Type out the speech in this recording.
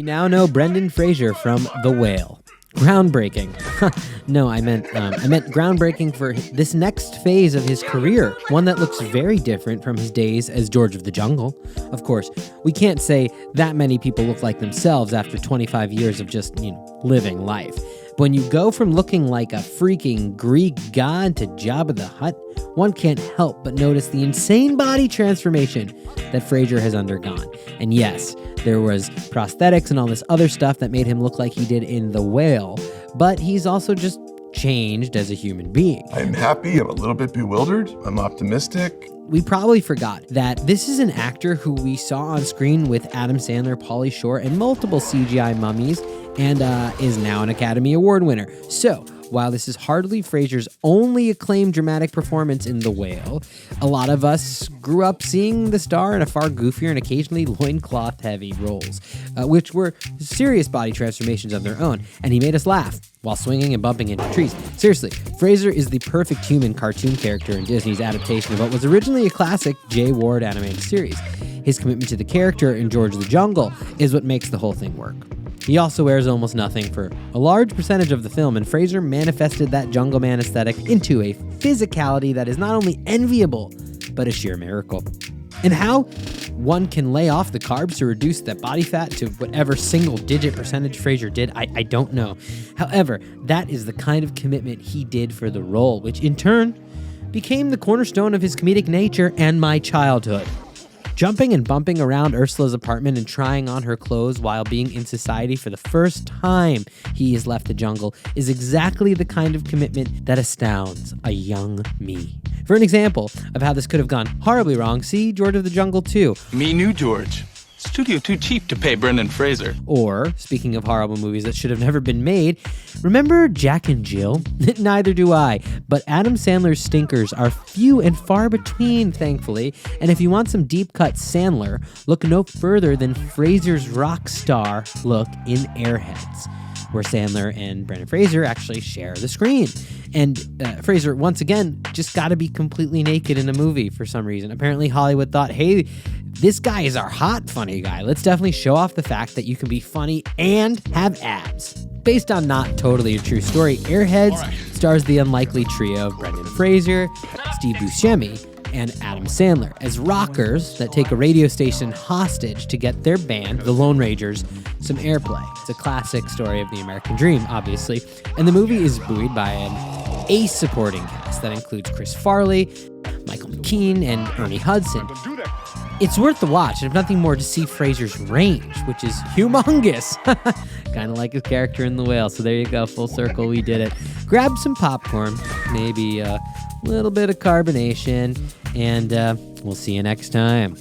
We now know Brendan Fraser from The Whale. Groundbreaking. No, I meant groundbreaking for this next phase of his career, one that looks very different from his days as George of the Jungle. Of course, we can't say that many people look like themselves after 25 years of just, living life. But when you go from looking like a freaking Greek god to Jabba the Hutt, one can't help but notice the insane body transformation that Fraser has undergone. And yes, there was prosthetics and all this other stuff that made him look like he did in The Whale, but he's also just changed as a human being. I'm happy, I'm a little bit bewildered, I'm optimistic. We probably forgot that this is an actor who we saw on screen with Adam Sandler, Pauly Shore, and multiple CGI mummies, and is now an Academy Award winner. So, while this is hardly Fraser's only acclaimed dramatic performance in The Whale, a lot of us grew up seeing the star in a far goofier and occasionally loincloth-heavy roles, which were serious body transformations of their own, and he made us laugh while swinging and bumping into trees. Seriously, Fraser is the perfect human cartoon character in Disney's adaptation of what was originally a classic Jay Ward animated series. His commitment to the character in George of the Jungle is what makes the whole thing work. He also wears almost nothing for a large percentage of the film, and Fraser manifested that Jungle Man aesthetic into a physicality that is not only enviable, but a sheer miracle. And how one can lay off the carbs to reduce that body fat to whatever single-digit percentage Fraser did, I don't know. However, that is the kind of commitment he did for the role, which in turn became the cornerstone of his comedic nature and my childhood. Jumping and bumping around Ursula's apartment and trying on her clothes while being in society for the first time he has left the jungle is exactly the kind of commitment that astounds a young me. For an example of how this could have gone horribly wrong, see George of the Jungle 2. Me knew George. Studio too cheap to pay Brendan Fraser. Or, speaking of horrible movies that should have never been made, remember Jack and Jill? Neither do I, but Adam Sandler's stinkers are few and far between, thankfully, and if you want some deep-cut Sandler, look no further than Fraser's rock star look in Airheads, where Sandler and Brendan Fraser actually share the screen. And Fraser, once again, just got to be completely naked in a movie for some reason. Apparently Hollywood thought, hey, this guy is our hot, funny guy. Let's definitely show off the fact that you can be funny and have abs. Based on not totally a true story, Airheads stars the unlikely trio of Brendan Fraser, Steve Buscemi, and Adam Sandler as rockers that take a radio station hostage to get their band, the Lone Rangers, some airplay. It's a classic story of the American dream, obviously, and the movie is buoyed by an ace supporting cast that includes Chris Farley, Michael McKean, and Ernie Hudson. It's worth the watch, and if nothing more, to see Fraser's range, which is humongous. Kind of like his character in The Whale. So there you go, full circle, we did it. Grab some popcorn, maybe a little bit of carbonation, and we'll see you next time.